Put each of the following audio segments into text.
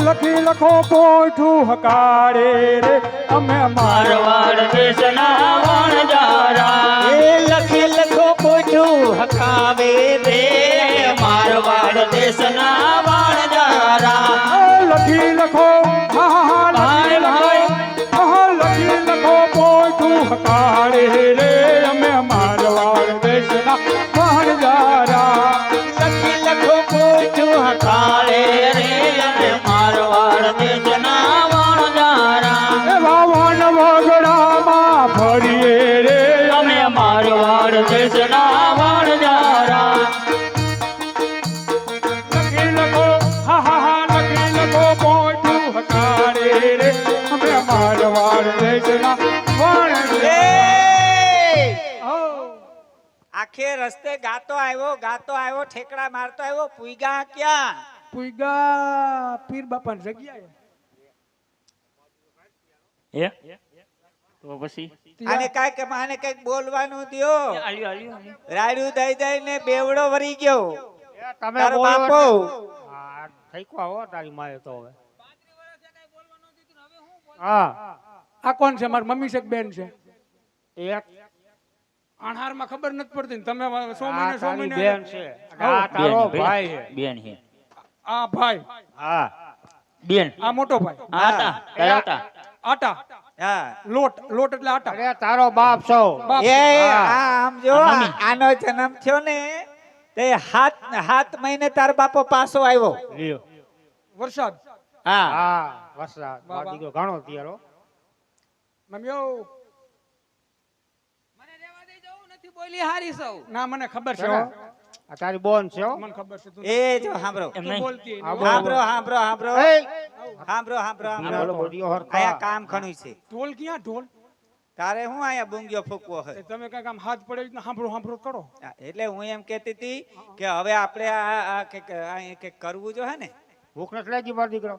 લખી લખો પોઠું હકારે રે અમે મારવાડ દેશના વણજારા એ લખી લખો પોઠું હકાવે રે મારવાડ દેશના વણજારા લખી લખો લખી લખો પોઠું હકારે રે અમે મારવાડ દેશના વણજારા લખી લખો પોઠું કાળે રે અમે મારવાડ દેશના વણજારા એવા વન વગડામાં ફરીએ રે અમે મારવાડ દેશના વણજારા લખી લખો લખી લખો પોઠું હકારે રે અમે મારવાડ દેશના વણજારા આખે રસ્તે ગાતો આવ્યો ઠેકડા મારતો આવ્યો પુઈગા ક્યાં પુઈગા પીર બાપાની જગ્યાએ હે તો પછી આને કઈક બોલવાનું દ્યો આલ્યો આલ્યો રાડ્યું દઈ દઈ ને બેવડો વરી ગયો તમે તારો બોલો બાપો હા થઈ આવો તારી માએ તો હવે હા આ કોણ છે મારી મમ્મી છે કે બેન છે એક અણહારમાં ખબર નથી પડતી ને તમે 100 આ મહિને 100 તારી મહિને બેન છે આ તારો ભાઈ છે બેન છે આ ભાઈ હા બેન આ મોટો ભાઈ આટા કરાવતા આટા હા લોટ એટલે આટા અરે તારો બાપ છો બાપ એ હા. આમ જો આ મમ્મી. આનો જન્મ થયો ને તે 7 મહિને તાર બાપો પાછો આવ્યો લ્યો વરસાદ હા હા વરસાદ વાહ, વાહ. દીકરો ઘણો તૈયારો મમ્મીઓ બોલી હારી સૌ ના મને ખબર છે હો. આ તારી બોન છે હો મને ખબર છે તું એ જો સાંભળો એમ તું નહીં બોલતી હા, નહીં. બોલો. સાંભળો એ સાંભળો બોલીઓ હરખા આયા કામ ખણું છે ઢોલ ક્યાં ઢોલ તારે હું આયા બુંગિયો ફૂકવો એ હે તમે કઈક આમ હાથ પડે ને સાંભળો કરો એટલે હું એમ કહેતી હતી કે હવે આપણે આ કંઈક કરવું જો હે ને ભૂખ નથી લાગી મારો દીકરો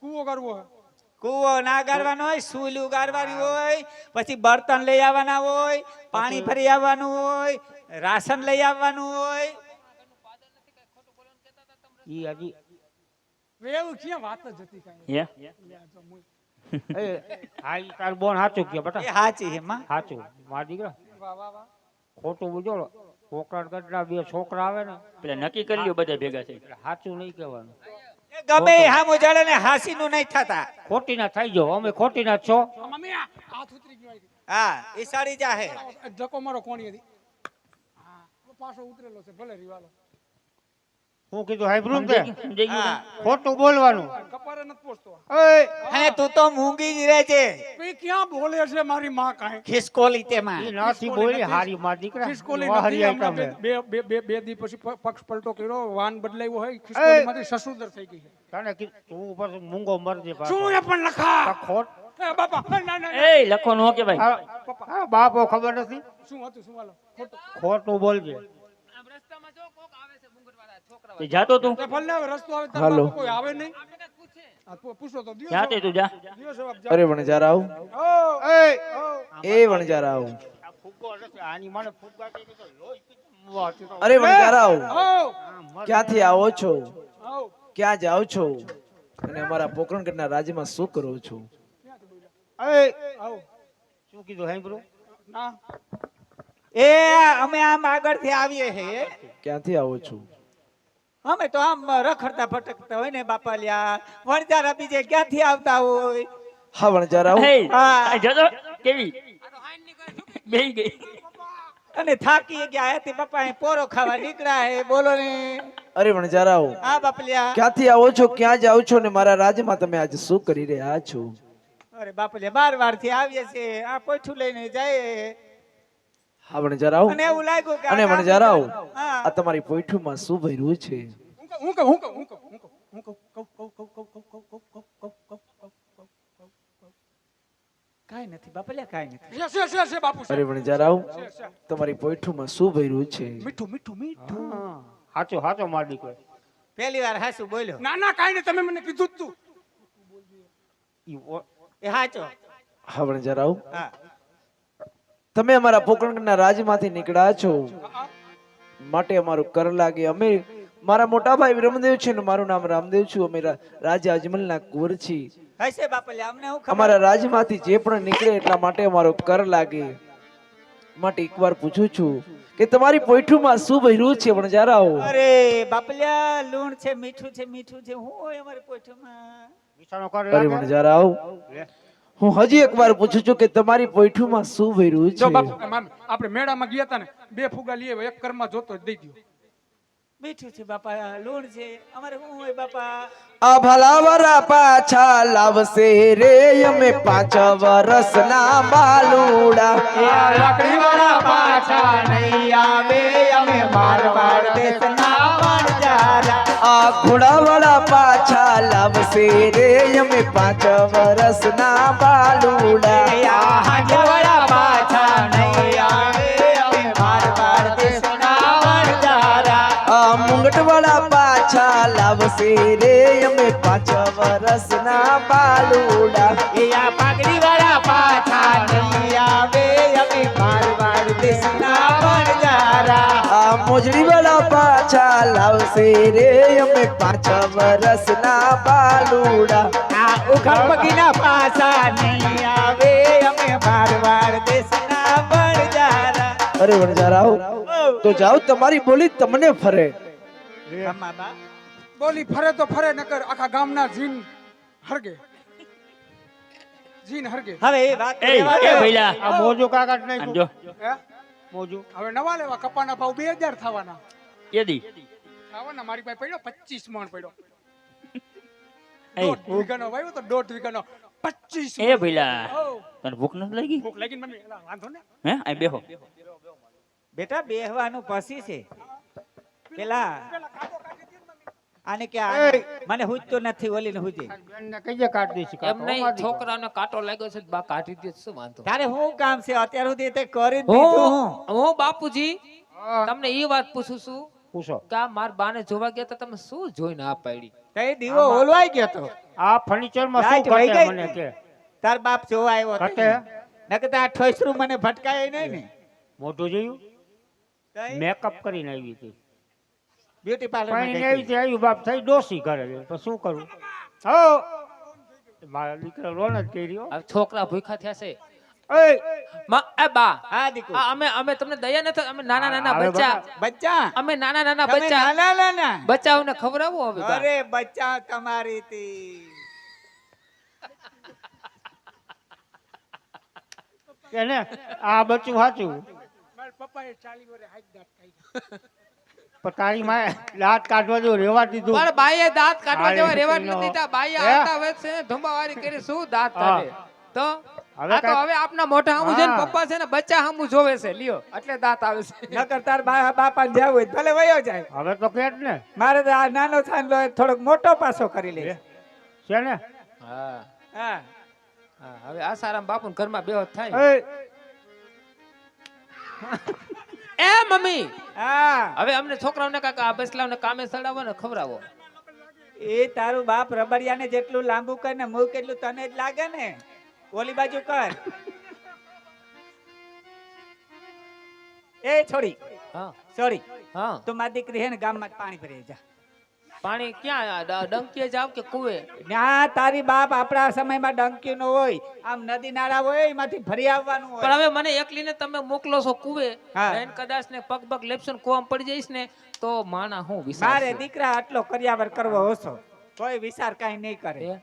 કૂવો કરવો હે કૂવો ના ગાળવાનો હોય સૂલું ગાળવાની હોય પછી બર્તન લઈ આવવાના હોય પાણી ભરી આવવાનું હોય રાશન લઈ આવવાનું હોય ઈ હજી એવું ક્યાં વાત જ હતી કાંઈ હે એ હા ઈ તારી બોન સાચું કે એ બેટા સાચી છે માં સાચું મારા દીકરા વાહ વાહ વાહ ખોટું બોલજો છોકરા ગઢડા બે છોકરા આવે ને પેલા નક્કી કરી લ્યો બધા ભેગા થઈ એટલે સાચું નહીં કહેવાનું એ ગમે એ હામું જડે ને હાસીનું નહીં થતા ખોટી ના થઈ જાઓ અમે ખોટી ના છો મમ્મી આ હાથ ઉતરી ગયો અહીંથી. હા એ સડી જાહે ધક્કો મારો કોણી હતી હા પાછો ઉતરેલો છે ભલે રીવાલો હું કીધું હાઈબ્રુન તે સમજાઈ ગયું હા ખોટું બોલવાનું કપારે નથી પહોંચતો એ અને તું તો મૂંગી જ રહે છે એ ક્યાં બોલે છે મારી માં કાંઈ ખિસકોલી તેમાં ઈ નથી બોલી હારી માર દીકરા ખિસકોલી વાહરી નથી આઈટમ હમણાં હે. બે દી પછી પક્ષ પલટો કર્યો વાન બદલાવ્યો હોય ખિસકોલીમાંથી સસુદર થઈ ગઈ છે તને કીધું તું ઉપર મૂંગો મરજે પાછો. શું એ પણ લખા આ ખોટ એ બાપા ના ના એ લખો નો કે ભાઈ આ બાપો ખબર નથી શું હતું શું હાલો ખોટું ખોટું બોલજે આમ રસ્તામાં જો કોક આવે છે મુંગટવાળા છોકરા તે જાતો તું તે ભલે હવે રસ્તો આવે તારા બાપુ કોઈ આવે નહીં આપણે કઈ પૂછે આ પૂછો તો દિયો જાતે તું જા દિયો જવાબ જા અરે વણજારાવ ઓ એ એ વણજારાવ આ ફુગ્ગો નથી આની મને ફુગ્ગા કહી તો લોહી પીતું વાતી તો. અરે વણજારાવ ઓ ક્યાંથી આવો છો ઓ ક્યાં જાઓ છો અને અમારા પોકરણગઢના રાજ્યમાં શું કરો છો એ આવો શું કીધું હાઈબ્રુન ના એ અમે આમ આગળથી આવીએ હે ક્યાંથી આવો છો અમે તો આમ રખડતા ભટકતા હોય ને બાપાલિયા વણજારા બીજે ક્યાંથી આવતા હોય હા વણજારાવ હે હા. આ જતો કેવી બેહી ગઈ અને થાકી ગયા હતી બાપા અહીં પોરો ખાવા નીકળ્યા હે બોલો ને અરે વણજારાવ હા બાપલિયા ક્યાંથી આવો છો ક્યાં જાઓ છો ને મારા રાજ્યમાં તમે આજે શું કરી રહ્યા છો અરે બાપલિયા 12 વાર થી આવીએ છે આ પોઠું લઈને જાય હા વણજારાવ અને એવું લાગ્યું કે આ અને કામ વણજારાવ હા. આ તમારી પોઈઠુમાં શું ભર્યું છે કાઈ નથી બાપલિયા કાઈ નથી છે બાપુ અરે વણજારાવ તમારી પોઈઠુમાં શું ભર્યું છે મીઠું મીઠું મીઠું સાચો સાચો માર દીકરો પહેલી વાર હાસુ બોલ્યો ના ના કાઈ નહીં તમે મને કીધું જ તું ઈ ઓ- એ હાચો હા વણજારાવ હા તમે અમારા પોકરણગઢના રાજ્યમાંથી નીકળ્યા છો માટે અમારું કર લાગે અમે મારા મોટા ભાઈ રમદેવ છે ને મારું નામ રામદેવ છું. અમે રાજા અજમલના કુંવર છીએ. હશે બાપલિયા અમને હું ખબર. અમારા રાજમાંથી જે પણ નીકળે એટલા માટે અમારો કર લાગે. માટે એકવાર પૂછું છું કે તમારી પોઈઠુમાં શું ભર્યું છે વણજારાઓ? અરે બાપલિયા લૂણ છે, મીઠું છે, મીઠું છે. હું હોય અમારી પોઠમાં? વિચારો કર અરે વણજારાઓ, હું હજી એકવાર પૂછું છું કે તમારી પોઈઠુમાં શું ભર્યું જો છે? બાપુ મામી, આપણે મેળામાં ગયા હતા ને 2 ફુગા લઈ આવ્યા, એક કરમાં જોતો જ દઈ દ્યો. મીઠું છે બાપા, લૂણ છે. અમારે શું હોય બાપા? આ ભલાવરા પાછા લાવશે રે અમે 5 વર્ષના બાલુડા. લાકડીવાળા પાછા નહીં આવે, અમે મારવાડ દેશના વણજારા. આ ઘોડાવાળા પાછા લાવશે રે અમે 5 વર્ષના બાલુડા. આ હાંજવાળા પાછા નહીં આવે, અમે મારવાડ દેશના વણજારા. આ મુંગટવાળા પાછા લાવશે રે અમે 5 વર્ષના બાલુડા. એ આ પાઘડીવાળા પાછા નહીં આવે, અમે મારવાડ દેશના વણજારા. આ મોજડીવાળા પાછા લાવશે રે અમે 5 વર્ષના બાલુડા. આ ઉખડ પગીના પાછા નહીં આવે, અમે મારવાડ દેશના વણજારા. અરે વણજારાઓ, તો જાઓ, તમારી બોલી તમને ફરે. અમ્મા બા. બોલી ફરે તો ફરે, નકર આખા ગામના જીન હરગે. જીન હરગે. હવે એ વાત એ રહેવા એ દો. ભઈલા આ મોજું કાકા જ આમ નહીં જો હે? મોજું હવે નવા લેવા, કપાના ભાવ 2000 થવાના. કેદી થવાના. મારી પાસે પડ્યો 25 મણ પડ્યો. એ 1.5 વીઘાનો વાવ્યો તો 1.5 વીઘાનો 25 એ ભઈલા ઓ, તને ભૂખ નથી લાગી? ભૂખ લાગી ને મમ્મી, એલા વાંધો ને. હે આ બેહો. બેટા બેહવાનું પછી છે પેલા પેલા ખાધો કાઢી દે ને મમ્મી. આને કે આ- મને હુજતો નથી, ઓલીને હુજે. બેનને કહીએ કાઢ દઈશ એમ નહીં, છોકરાને કાંટો લાગ્યો છે, બા કાઢી દે, શું વાંધો? તારે શું કામ છે અત્યાર સુધી તે કરી જ દીધું. હું બાપુજી તમને એ વાત પૂછું છું પૂછો. કે આ માર બાને જોવા ગયા હતા, તમે શું જોઈને આ પાડી? તે દીવો ઓલવાઈ ગયો તો. આ ફર્નિચર માં શું લાઈટ વહી ઘટે ગઈ મને હતી. કે તાર બાપ જોવા આવ્યો હતો ઘટે? ને. નકર આ ઠોસરું મને ભટકાય નહીં ને. મોઢું જોયું? તઈ મેકઅપ કરીને આવી હતી. બ્યુટી પાર્લર માં પાણી ગઈ આવી હતી. હતી, આવ્યું બાપ થઈ ડોસી ઘરે. તો શું કરું? હો મારા દીકરા લોન જ કરી રહ્યો. આ છોકરા ભૂખા થયા છે. એ એ બા, હા દીકુ. અમે તમને દયા નથી, અમે નાના નાના હવે બચ્ચા, બચ્ચા અમે નાના નાના તમે બચ્ચા, નાના નાના. બચ્ચાઓને ખવડાવો હવે બા. અરે બચ્ચા તમારી તી. કે ને આ બચ્ચું સાચું. મારા પપ્પાએ 40 વર્ષે હાથ દાંત કાઢ્યા. પણ તારી માએ દાંત કાઢવા જો રેવા દીધું. પણ બાઈએ દાંત કાઢવા અરે જેવા રેવા દીકરીનો. નથી દીધા. બાઈએ હે? આવતા વેત છે ધુંબાવારી કરી શું દાંત કાઢે? તો હવે આ તો કાંઈ- હવે આપના મોઢા હમુ છે ને, હા. પપ્પા છે ને બચ્ચા હમુ જોવે છે, લ્યો એટલે દાંત આવે છે. નકર તાર બાપા જવું હોય તો ભલે વયો જાય. હવે તો કે જ ને મારે તો આ નાનો થાંડલો થોડોક મોટો પાછો કરી લે. છે ને. હા હા હા, હવે આસારામ બાપુ ઘરમાં બેહોશ થાય. એ એ મમ્મી, હા હવે અમને છોકરાઓને કાકા આ બસલાઓને કામે સડાવો ને ખવડાવો. એ તારું બાપ રબડિયાને જેટલું લાંબુ કર ને મું કેટલું તને જ લાગે ને. ઓલી બાજુ કર. એ છોડી હા સોરી હા, તું મારી દીકરી હે ને ગામમાં જ પાણી ભરી જા. પાણી ક્યાં? ડંકીએ જાવ કે કુએ? ના તારી બાપ આપણા સમયમાં ડંકી નો હોય, આમ નદી નાળા હોય એમાંથી ભરી આવવાનું પણ હોય. હવે મને એકલીને તમે મોકલો છો કુએ, હા. એને કદાચ ને પગ પગ લેપસો ને કુવામાં પડી જઈશ ને તો માણા હું વિચાર મારે દીકરા આટલો કર્યાવર કરવો ઓછો, કોઈ વિચાર કાંઈ નહીં કરે.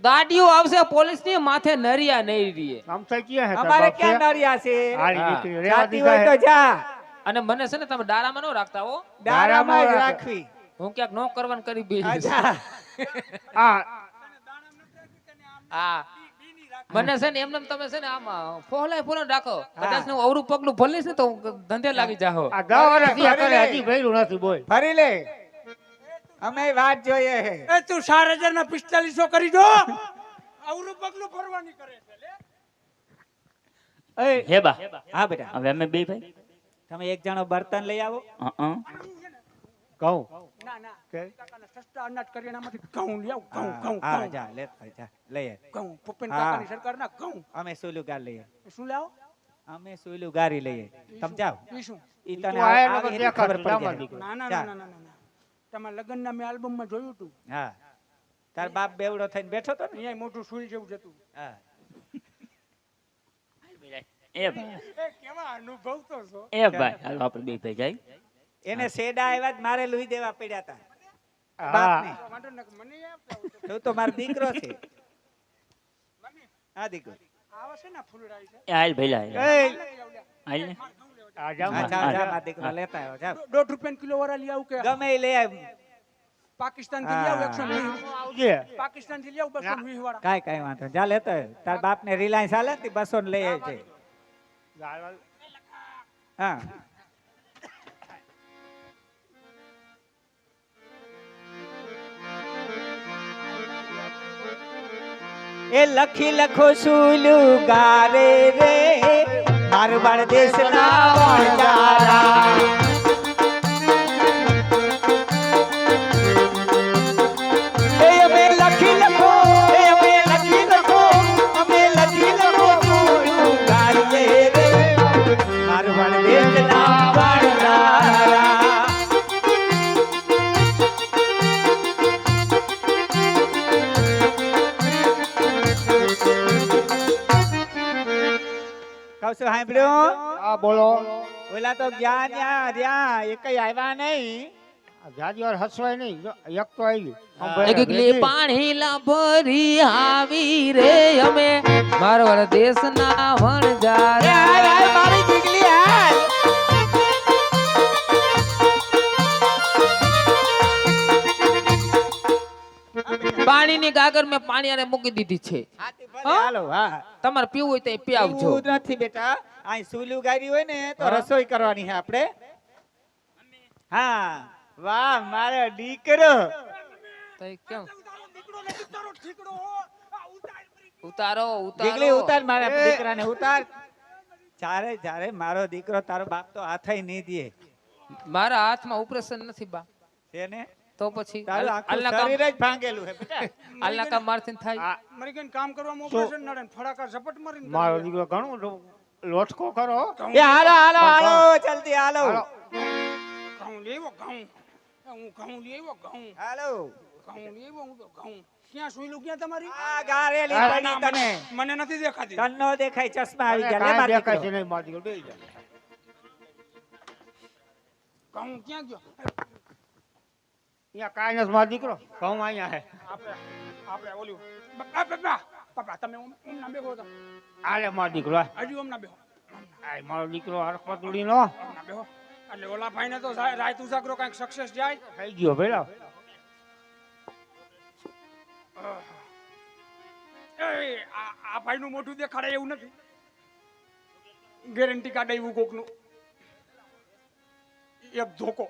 ગાડીઓ આવશે પોલીસ ની, માથે નરિયા નહીં રીએ. આમ થઈ ગયા હે તારા અમારે બાપ છે? ક્યાં નરિયા છે? હારી હા. દીકરી રેવા જાતી દીધા હોય હે. તો જા, અને મને છે ને તમે ડારામાં ન રાખતા હો, દારામાં જ દારામાં રાખવી. હું ક્યાંક નો કરવાનું કરી બે. આ જા. આ હા, મને છે ને એમને તમે છે ને આમ ફોહલાય ફોલન રાખો, કદાચ ને હું અવરું પગલું ભલીશ ને તો હું ધંધે લાગી જાહો. આ 10 વર્ષથી આ ફરી કરે, લે. હજી ભર્યું નથી બોલ. ફરી લે, અમે વાત જોઈએ હે. એ તું 4000 ના 4500 કરી દો. આવરું પગલું ફરવાની કરે છે લે. એ, હે બા હા બેટા, હવે અમે બે ભાઈ તમે એક જણો બર્તન લઈ આવો. કહું ના ના, કે કાકાના સસ્તા અનાજ કરિયાણામાંથી ઘઉં લઈ આવ. ઘઉં ઘઉં હા ઘઉં જા લે જા લઈ આવ. ઘઉં પપ્પીને હા. કાકાની સરકારના ઘઉં. અમે સુલુગાર લઈએ. શું લાવો? અમે સુઈલું ગારી લઈએ તમે જાઓ ઈ શું ઈ તું તને આયા આવી નકર એની ખબર દેખાડતું, પડી લાંબા જાય. દીકરો. ના ના જા. ના ના ના ના તમારા લગ્નના મેં આલ્બમમાં જોયું હતું હા તાર બાપ બેવડો થઈને બેઠો તો ને અહીંયા મોટું સુઈ જેવું જતું હા એ ભાઈ એ કેવા અનુભવ તો છો એ ભાઈ હાલો આપણે બે ભાઈ જાય એને શેડા આવ્યા જ મારે લુઈ દેવા પડ્યા હતા હા બાપને. વાંધો નથી, મને આપતા હોય તો. તું તો મારો દીકરો છે હા દીકરો આવા છે ને ફૂલડાઈ છે એ હાલ ભઈલા હાલ એ હાલ ને આ જાઓ હા માં. જાઓ જાઓ મારો દીકરો લેતા આવ્યો જાઓ 1.5 રૂપિયા કિલો વાળા લઈ આવું કે ગમે એ લઈ આવ પાકિસ્તાન થી લઈ આવું 120 આવજે. પાકિસ્તાન થી લઈ આવું 220 વાળા કાંઈ કાંઈ વાંધો નહીં. જા લેતો આવ. તાર બાપ ને રિલાયન્સ હાલે ને 200 ને લઈ આવજે હા એ લખી લખો સુલું ગારે રે મારવાડ દેશના વણજારા એ અમે લખી લખો એ અમે લખી લખો અમે લખી લખો સુલું ગારે રે મારવાડ દેશના વણજારા કહું છું સાંભળ્યું હા બોલો ઓલા તો ગયા ન્યા રહ્યા એ કઈ આવ્યા નહીં જાજી વાર હસવાય નહીં જો, એક તો આવી હા. એક ગિલી પાણી લા ભરી આવી રે અમે મારવાડ દેશના એ વણજારા હાય હાય મારી જીગલી હાય પાણીની ગાગર મેં પાણી આને મૂકી દીધી છે હાથી ભલે હાલો હા તમારે પીવું હોય તો એ પી આવજો એવું નથી બેટા અહીં સુલું ગાડી હોય ને તો રસોઈ કરવાની છે આપણે હા વાહ મારો દીકરો તો એ કેમ દીકરો નથી તારો ઠીકડો હો આ ઉતાર ઉતારો જીગલી ઉતારો ઉતાર મારા દીકરાને ઉતાર ચારે ચારે મારો દીકરો તારો બાપ તો હાથય નહીં દે મારા હાથમાં ઓપરેશન નથી બા છે ને તો પછી તારું આખું અલ્લા કામ શરીર જ ભાંગેલું છે બેટા અલ્લા કામ મારથી થાય મરી ગઈને કામ કરવામાં ઓપરેશન નડે ને ફડાકા ઝપટ મારીને મારો દીકરો ઘણું લોટકો કરો એ હાલો હાલો હાલો જલ્દી હાલો હાલો. ઘઉં લેવો ઘઉં હું ઘઉં લેવો ઘઉં હાલો ઘઉં લેવો હું તો ઘઉં ક્યાં સુઈલું ક્યાં તમારી આ ગારેલી ના, પડી ના, તને મને નથી દેખાતી તન નો દેખાય ચશ્મા આવી ગયા લે કાંઈ માર દેખાય છે દીકરો. નહીં મારો દીકરો બેસી જા. ઘઉં ક્યાં ગયો અહીંયા કાંઈ નથી મારો દીકરો ઘઉં અહીંયા હે આપણે આપણે ઓલું બાપા બાપા તમે ઓમ ના બેહો તો આલે મારો દીકરો આ. હજી ઓમ ના બેહો આ મારો દીકરો હરપતુડી નો ઓમ ના બેહો એટલે ઓલા ભાઈને તો રાત ઉજાગરો કાંઈક સક્સેસ જાય થઈ ગયો ભેલા એ આ ભાઈનું મોઢું દેખાડે એવું નથી ગેરંટી કાઢે એવું કોકનું એક ધોકો